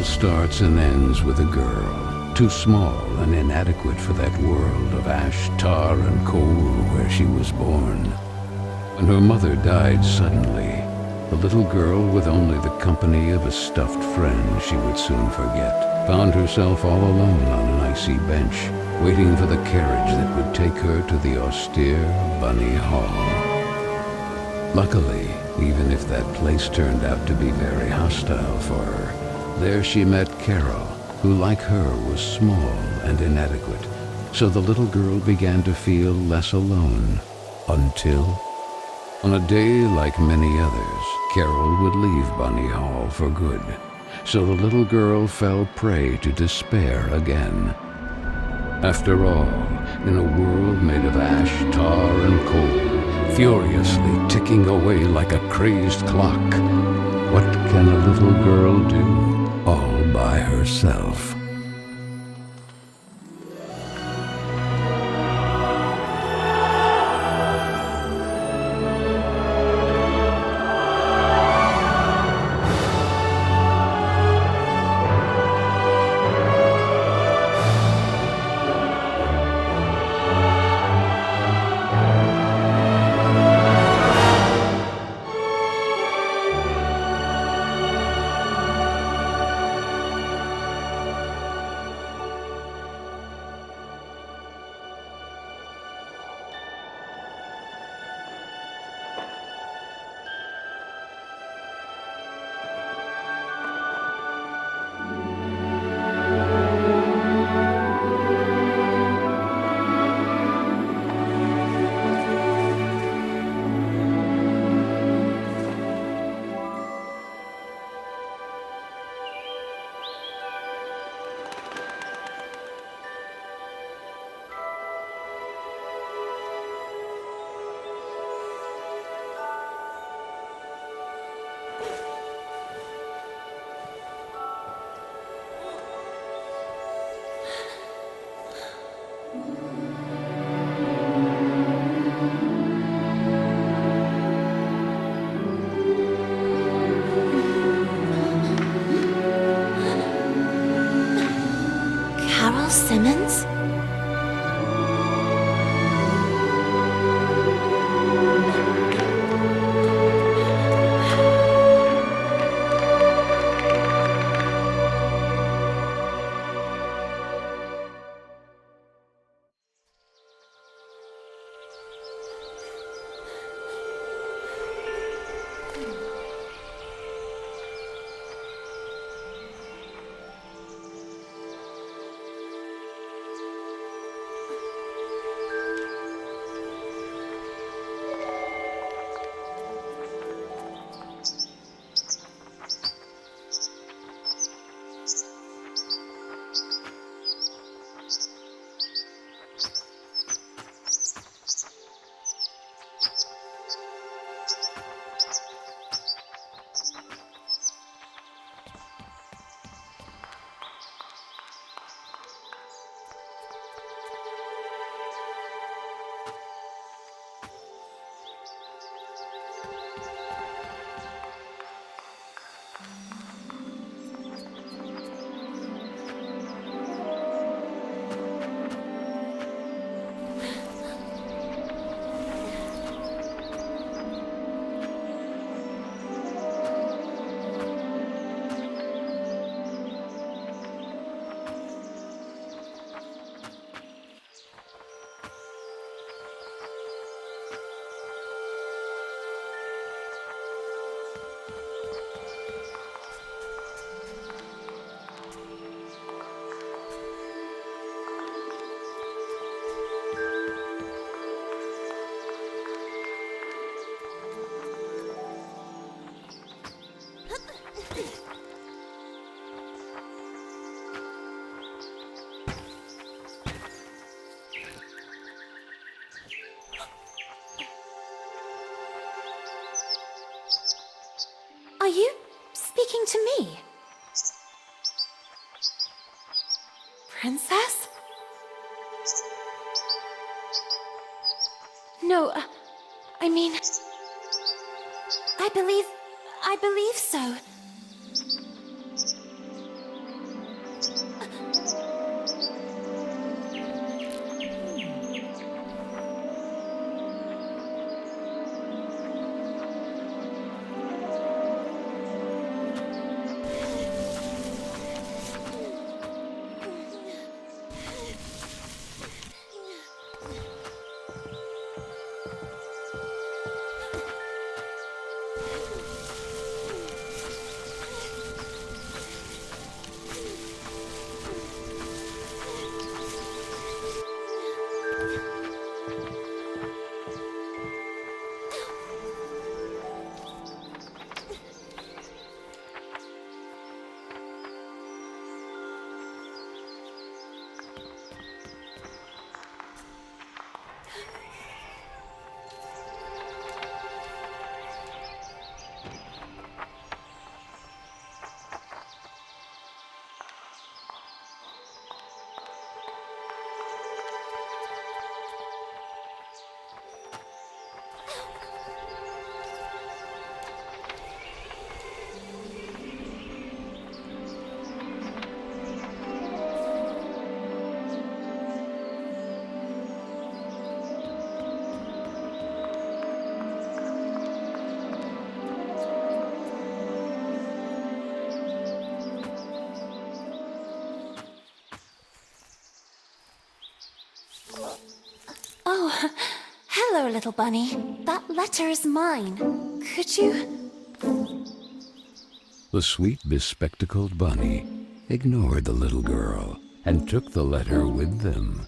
starts and ends with a girl, too small and inadequate for that world of ash, tar, and coal where she was born. When her mother died suddenly, the little girl, with only the company of a stuffed friend she would soon forget, found herself all alone on an icy bench, waiting for the carriage that would take her to the austere Bunny Hall. Luckily, even if that place turned out to be very hostile for her, there she met Carole, who like her was small and inadequate, so the little girl began to feel less alone, until, on a day like many others, Carole would leave Bunny Hall for good, so the little girl fell prey to despair again. After all, in a world made of ash, tar, and coal, furiously ticking away like a crazed clock, what can a little girl do all by herself? Simmons? Are you speaking to me? Princess? No, I mean, I believe so. Hello, little bunny. That letter is mine. Could you... The sweet, bespectacled bunny ignored the little girl and took the letter with them.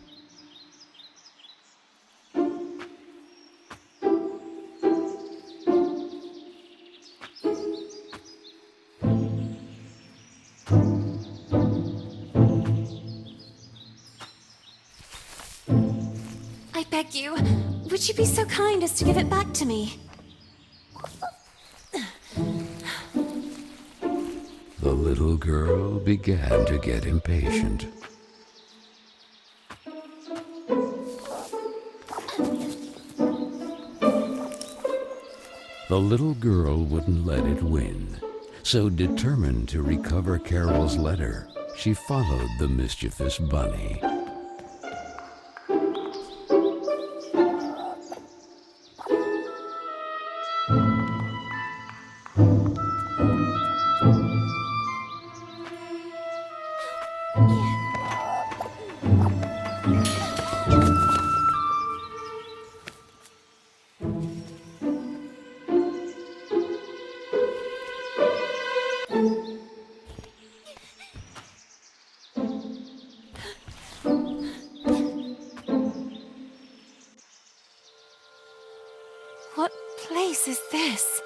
I beg you, would you be so kind as to give it back to me? The little girl began to get impatient. The little girl wouldn't let it win, so determined to recover Carol's letter, she followed the mischievous bunny. What place is this?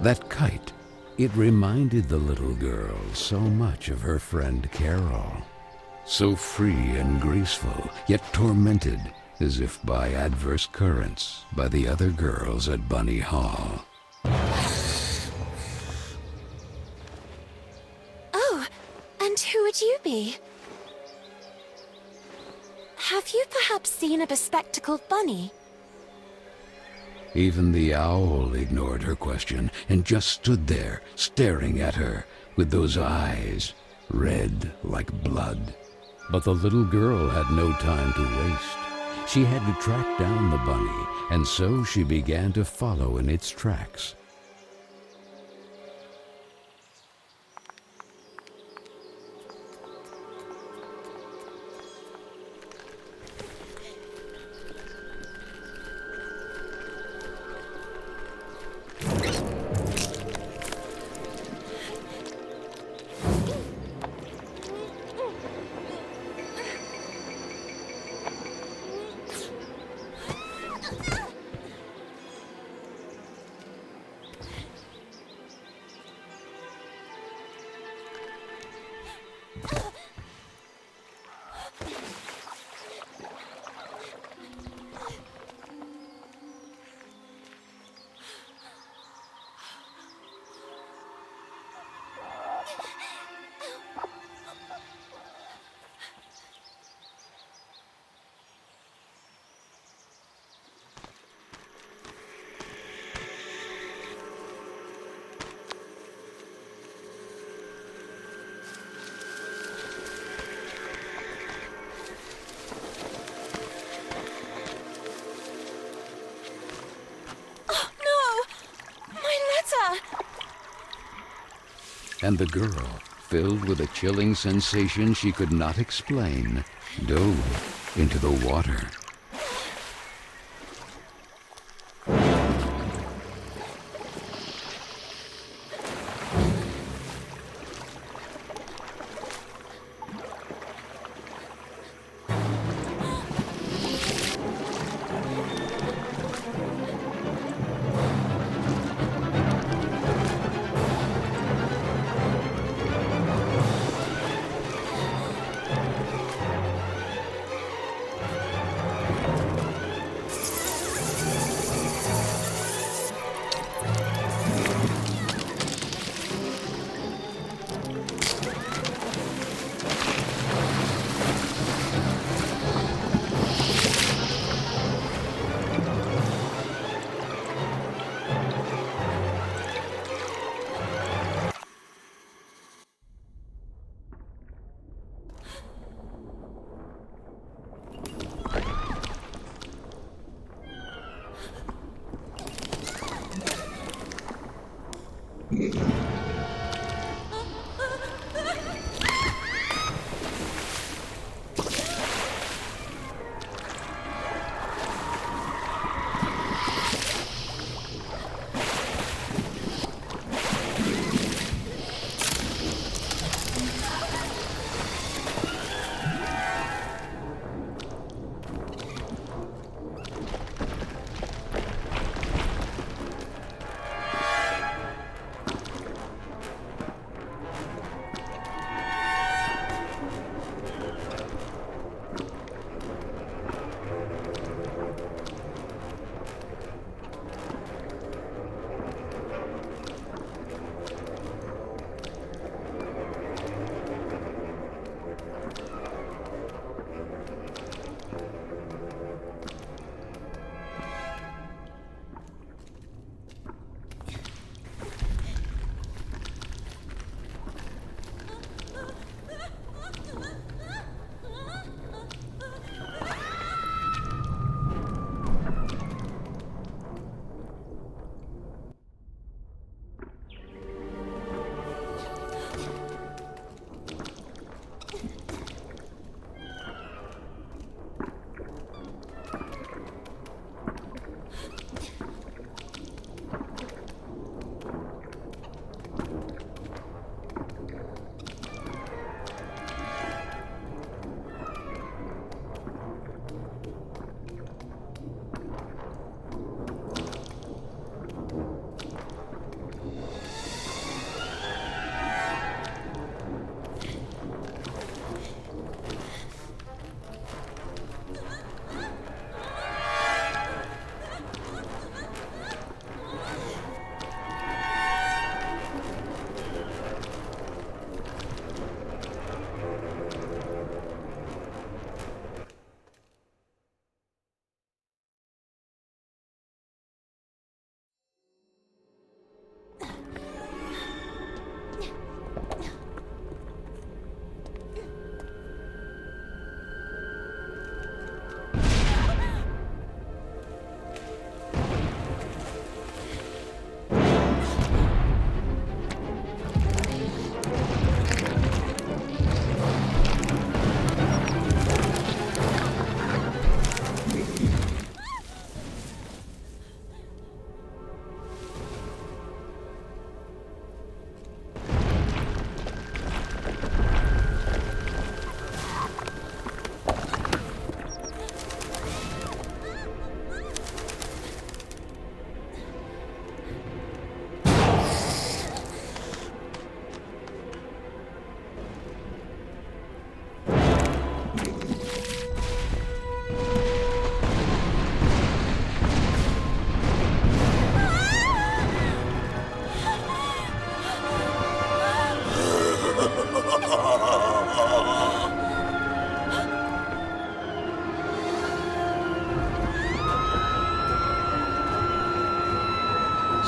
That kite, it reminded the little girl so much of her friend Carol. So free and graceful, yet tormented, as if by adverse currents, by the other girls at Bunny Hall. Oh, and who would you be? Have you perhaps seen a bespectacled bunny? Even the owl ignored her question and just stood there, staring at her, with those eyes, red like blood. But the little girl had no time to waste. She had to track down the bunny, and so she began to follow in its tracks. And the girl, filled with a chilling sensation she could not explain, dove into the water.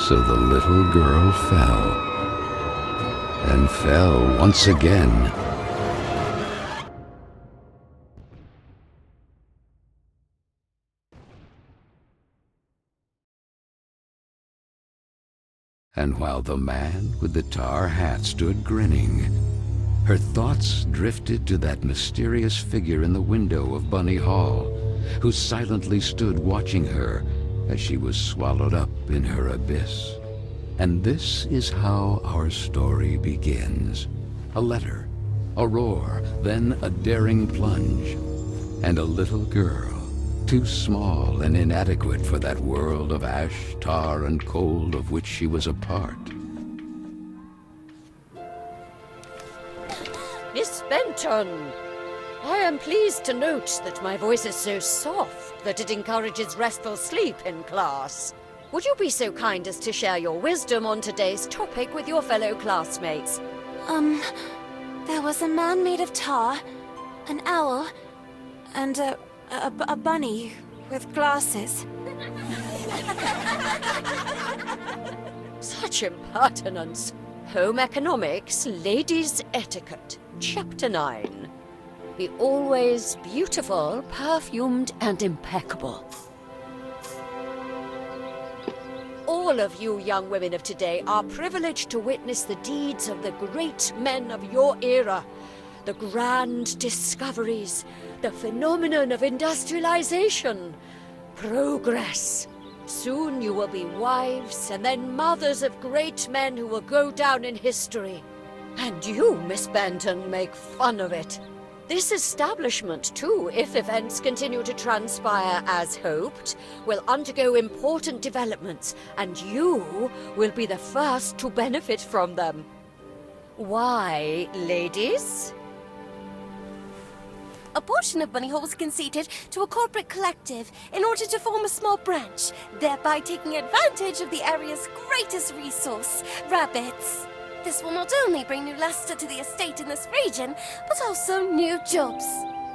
So the little girl fell, and fell once again. And while the man with the tar hat stood grinning, her thoughts drifted to that mysterious figure in the window of Bunny Hall, who silently stood watching her as she was swallowed up in her abyss. And this is how our story begins. A letter, a roar, then a daring plunge, and a little girl, too small and inadequate for that world of ash, tar, and cold of which she was a part. Miss Benton, I am pleased to note that my voice is so soft that it encourages restful sleep in class. Would you be so kind as to share your wisdom on today's topic with your fellow classmates? There was a man made of tar, an owl, and a bunny with glasses. Such impertinence. Home Economics, Ladies' Etiquette, Chapter 9. Be always beautiful, perfumed, and impeccable. all of you young women of today are privileged to witness the deeds of the great men of your era. The grand discoveries, the phenomenon of industrialization, progress. Soon you will be wives and then mothers of great men who will go down in history. And you, Miss Benton, make fun of it. This establishment, too, if events continue to transpire as hoped, will undergo important developments, and you will be the first to benefit from them. Why, ladies? A portion of Bunny Hall was conceded to a corporate collective in order to form a small branch, thereby taking advantage of the area's greatest resource, rabbits. This will not only bring new luster to the estate in this region, but also new jobs.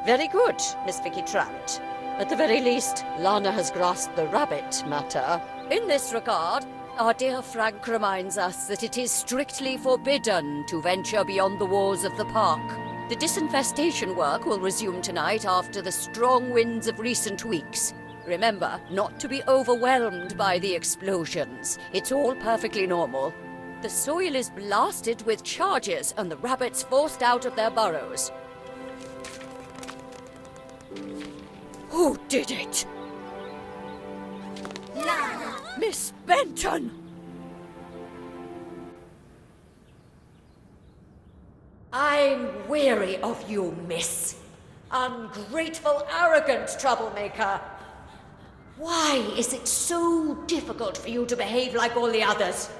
Very good, Miss Vicky Trout. At the very least, Lana has grasped the rabbit matter. In this regard, our dear Frank reminds us that it is strictly forbidden to venture beyond the walls of the park. The disinfestation work will resume tonight after the strong winds of recent weeks. Remember, not to be overwhelmed by the explosions. It's all perfectly normal. The soil is blasted with charges and the rabbits forced out of their burrows. Who did it? Lana! Miss Benton! I'm weary of you, miss. Ungrateful, arrogant troublemaker. Why is it so difficult for you to behave like all the others?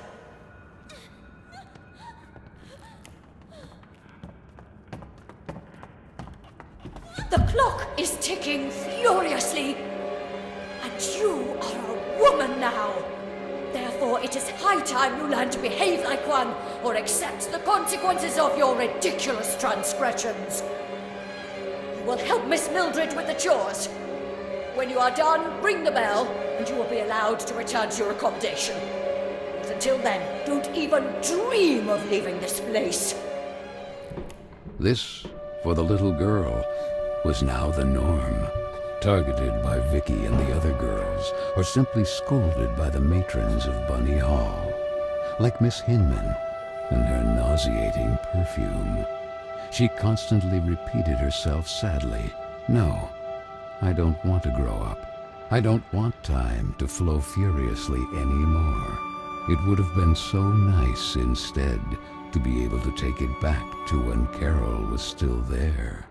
The clock is ticking furiously, and you are a woman now. Therefore, it is high time you learn to behave like one, or accept the consequences of your ridiculous transgressions. You will help Miss Mildred with the chores. When you are done, ring the bell, and you will be allowed to return to your accommodation. But until then, don't even dream of leaving this place. This, for the little girl, was now the norm, targeted by Vicky and the other girls, or simply scolded by the matrons of Bunny Hall, like Miss Hinman and her nauseating perfume. She constantly repeated herself sadly, "No, I don't want to grow up. I don't want time to flow furiously anymore. It would have been so nice instead to be able to take it back to when Carol was still there."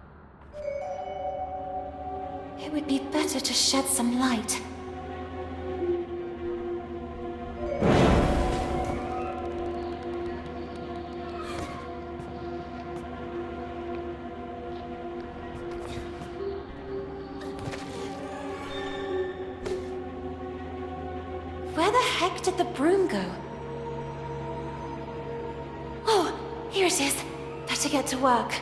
It would be better to shed some light. Where the heck did the broom go? Oh, here it is. Better get to work.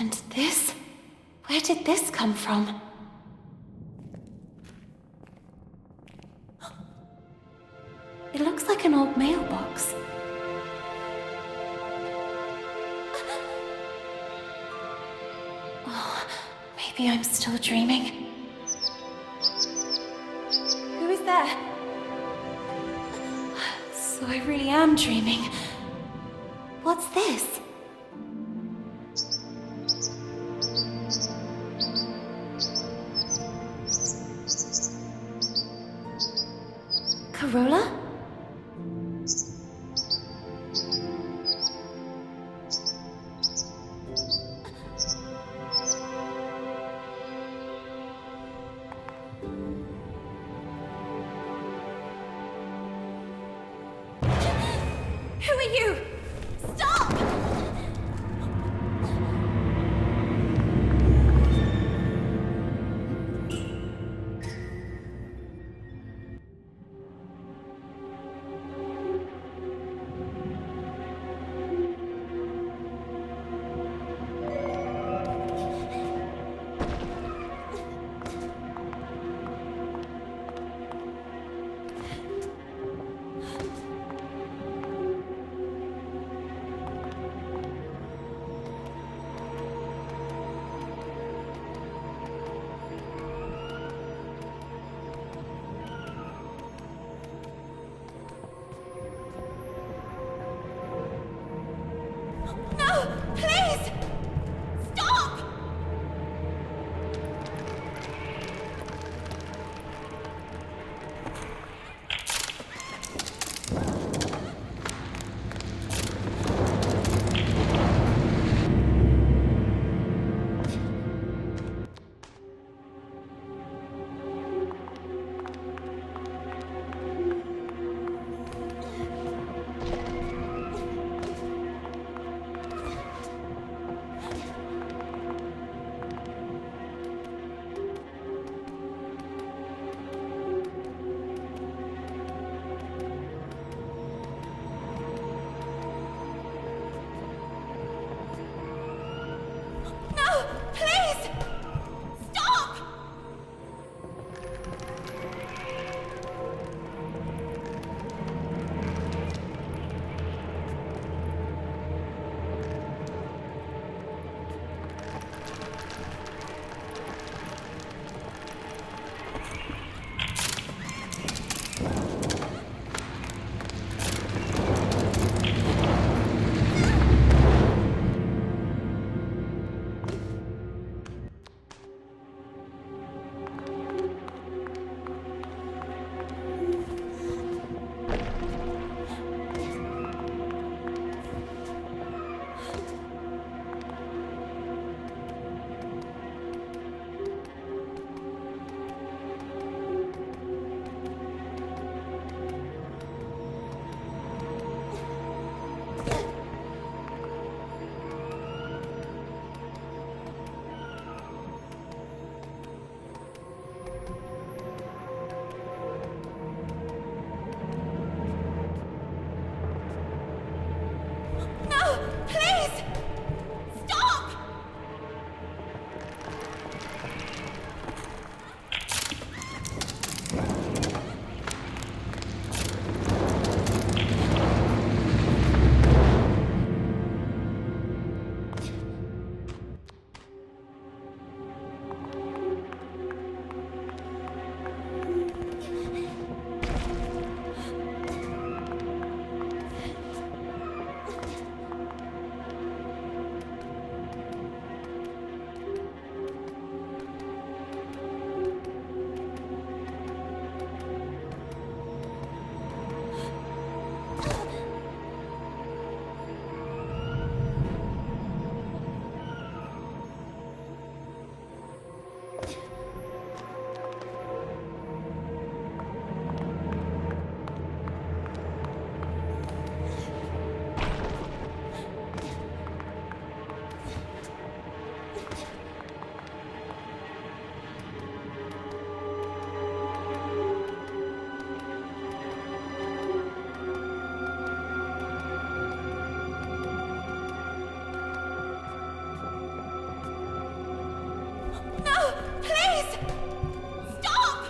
And this? Where did this come from? It looks like an old mailbox. Oh, maybe I'm still dreaming. really am dreaming. What's this? Carola? Who are you? Stop! No! Please! Stop! No! Please! Stop! No! Please! Stop! No! Please! Stop!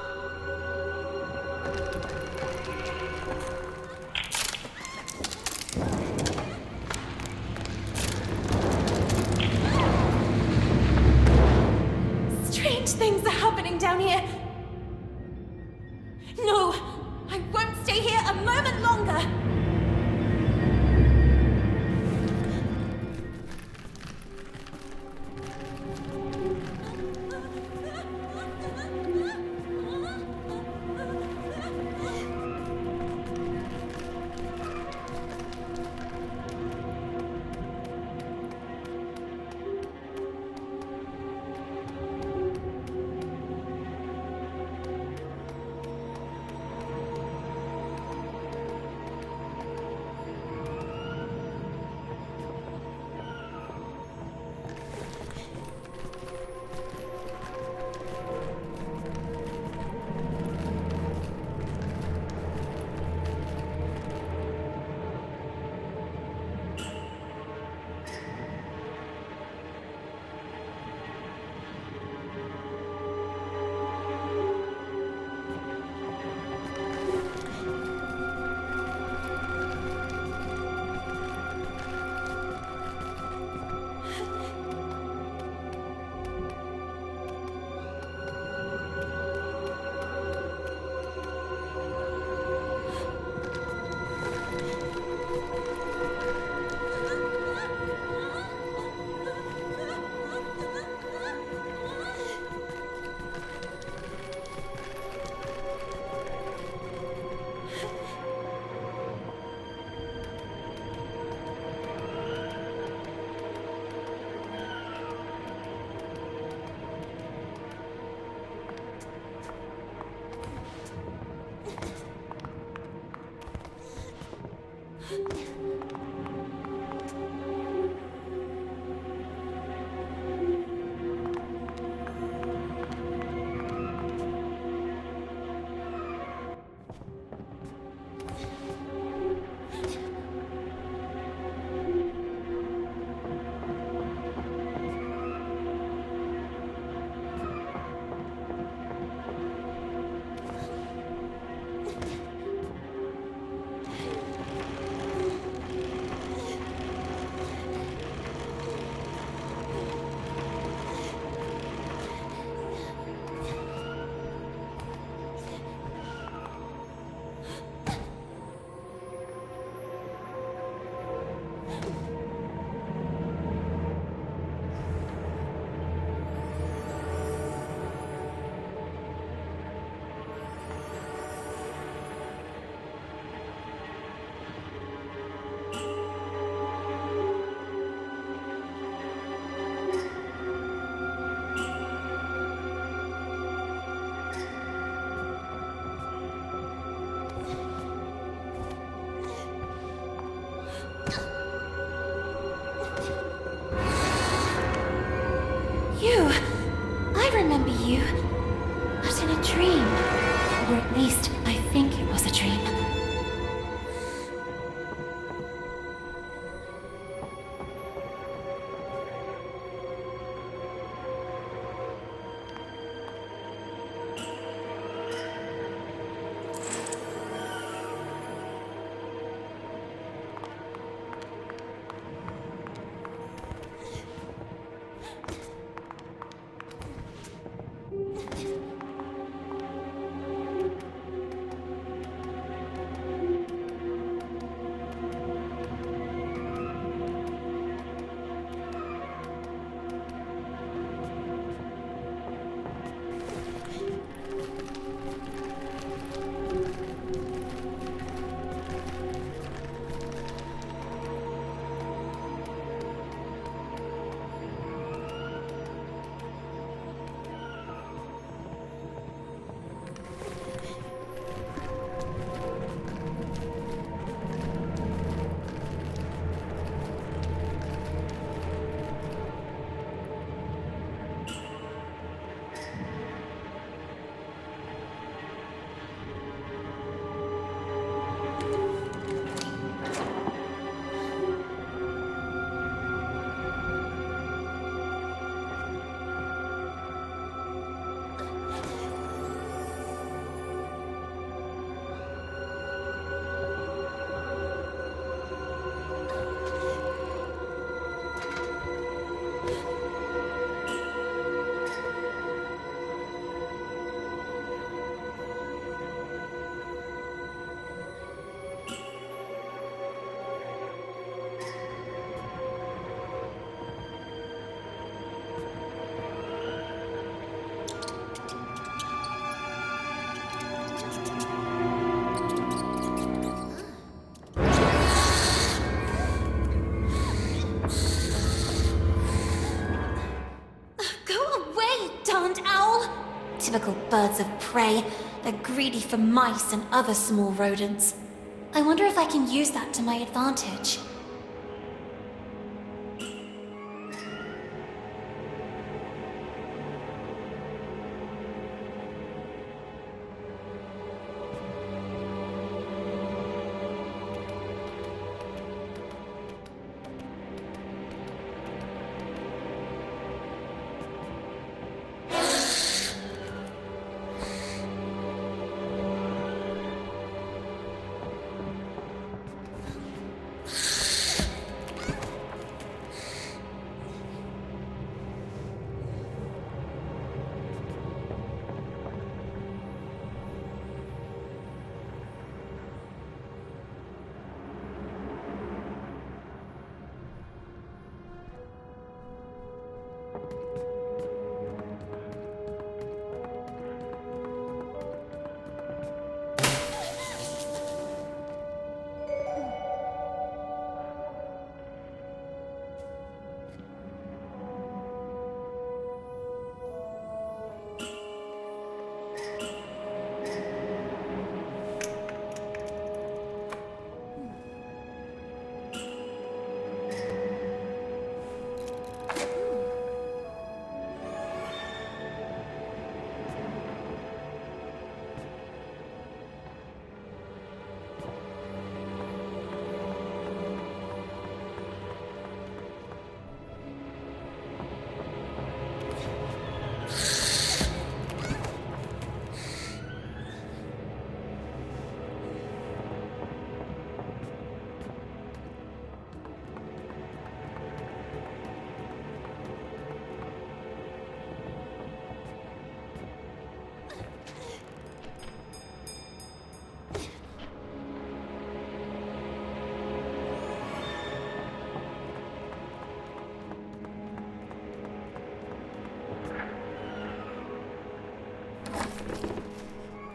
Strange things are happening down here. No! I won't stay here a moment longer! You! I remember you. But in a dream. Or at least, I think it was a dream. Typical birds of prey. They're greedy for mice and other small rodents. I wonder if I can use that to my advantage.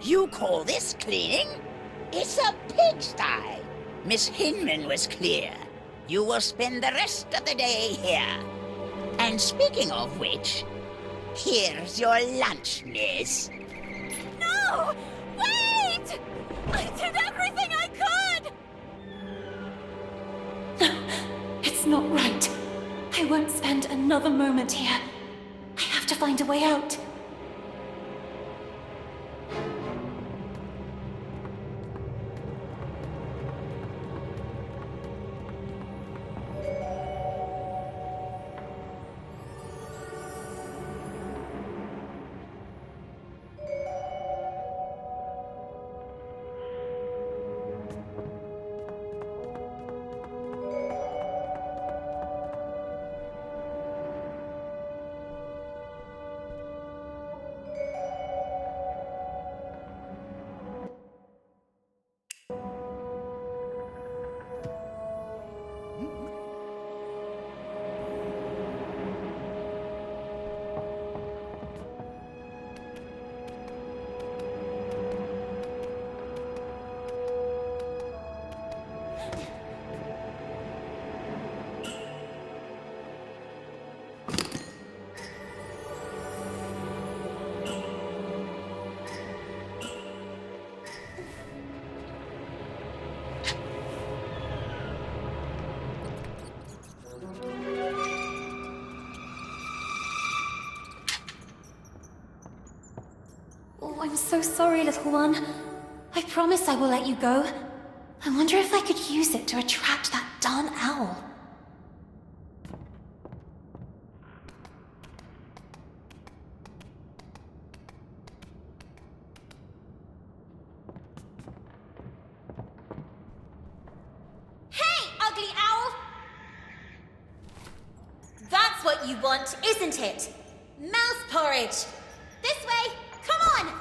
You call this cleaning? It's a pigsty. Miss Hinman was clear. You will spend the rest of the day here. And speaking of which, here's your lunch, miss. No! Wait! I did everything I could! It's not right. I won't spend another moment here. I have to find a way out. Oh, I'm so sorry, little one. I promise I will let you go. I wonder if I could use it to attract that darn owl. Hey, ugly owl! That's what you want, isn't it? Mouse porridge! This way! Come on!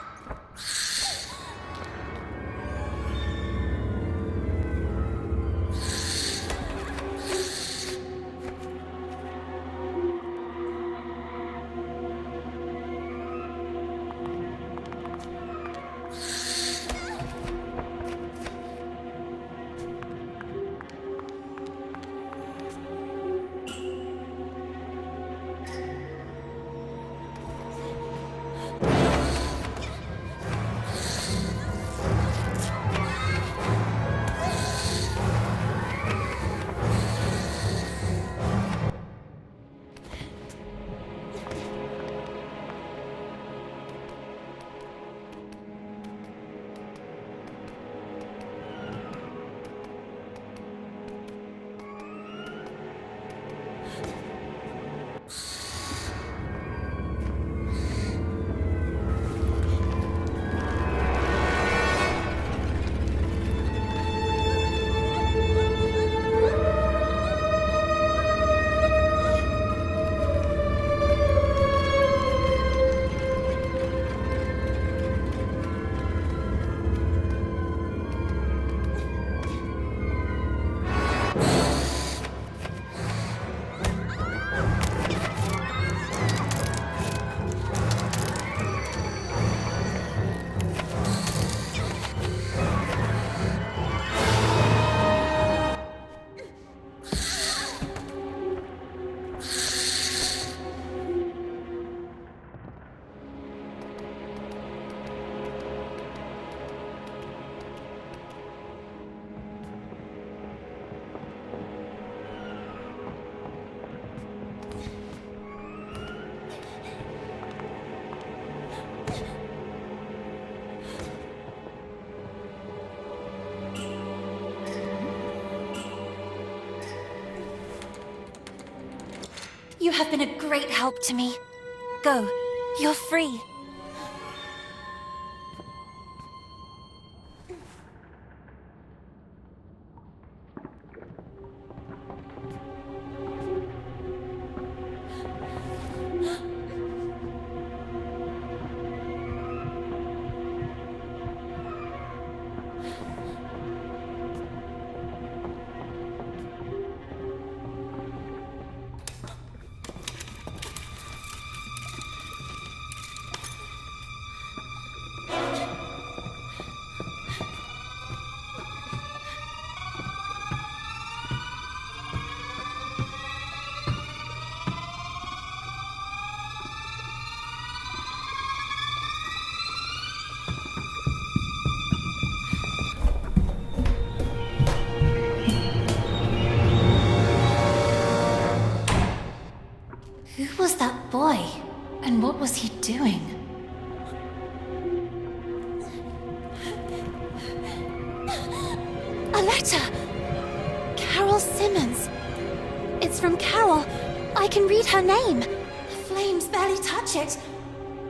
You have been a great help to me. Go. You're free. was that boy? And what was he doing? A letter! Carole Simmons. It's from Carole. I can read her name. The flames barely touch it.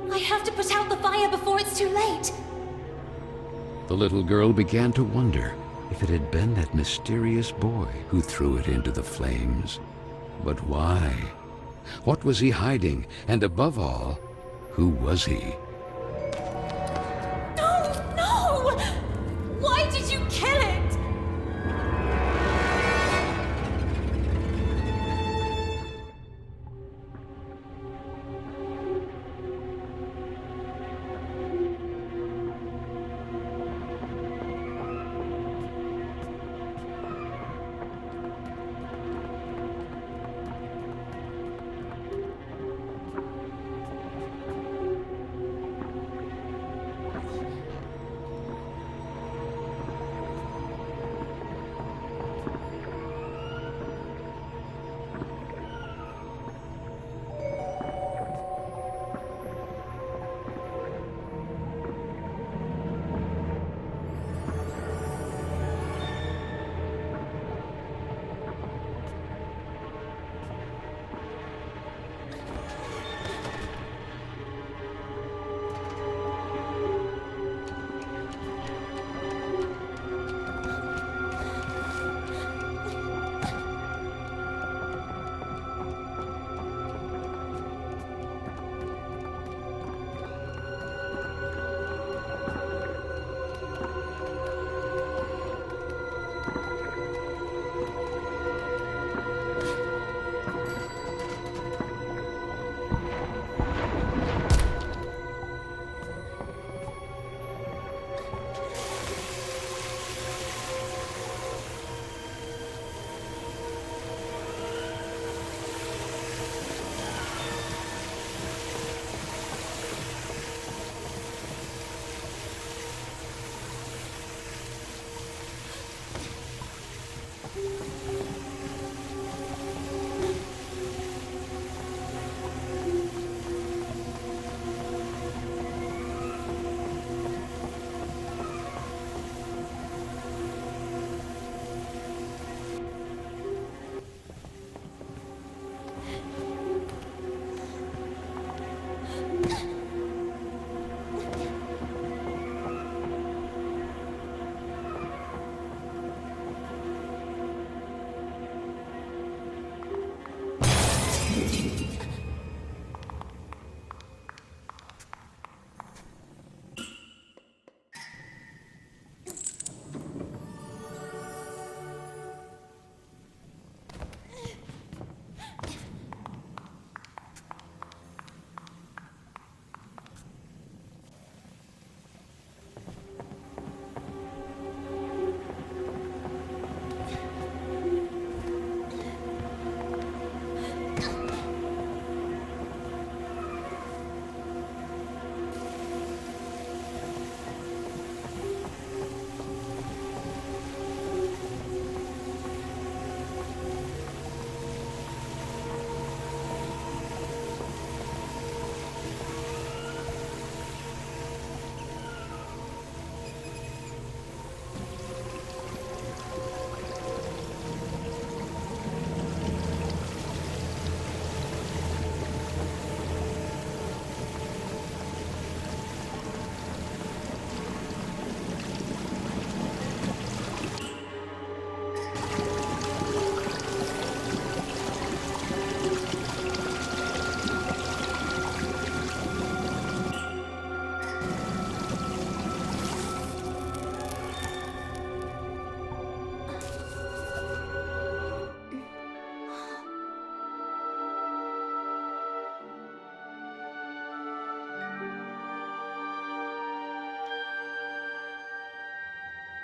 I have to put out the fire before it's too late. The little girl began to wonder if it had been that mysterious boy who threw it into the flames. But why? What was he hiding? And above all, who was he? No! Why did you kill it?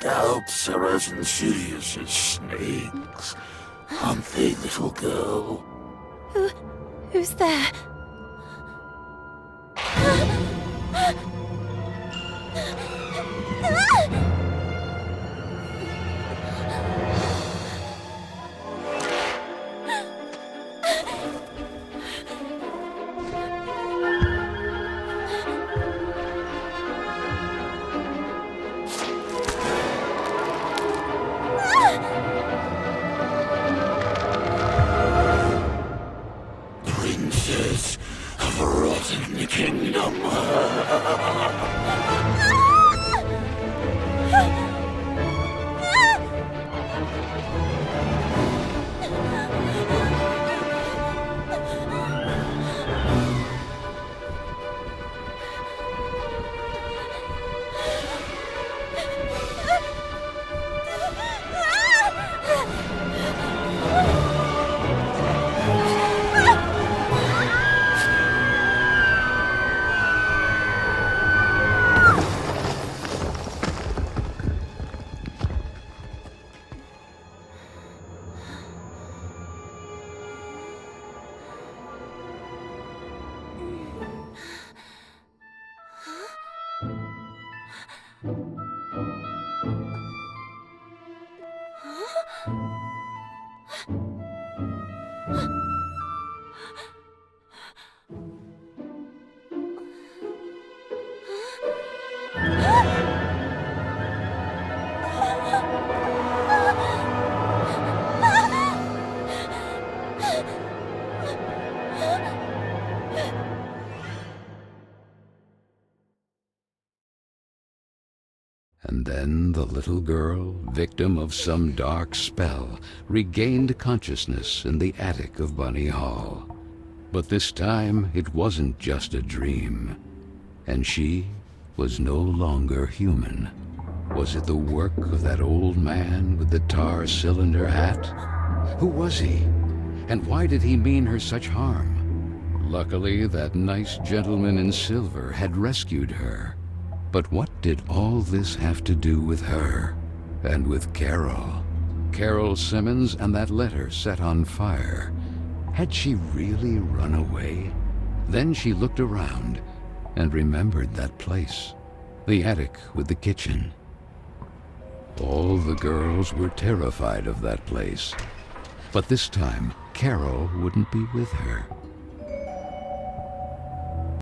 Doubts are as insidious as snakes, aren't they, little girl? Who's there? kingdom. And then the little girl, victim of some dark spell, regained consciousness in the attic of Bunny Hall. But this time it wasn't just a dream, and she was no longer human. Was it the work of that old man with the tar cylinder hat? Who was he, and why did he mean her such harm? Luckily, that nice gentleman in silver had rescued her. But what did all this have to do with her, and with Carole? Carole Simmons and that letter set on fire. Had she really run away? Then she looked around and remembered that place, the attic with the kitchen. All the girls were terrified of that place. But this time, Carole wouldn't be with her.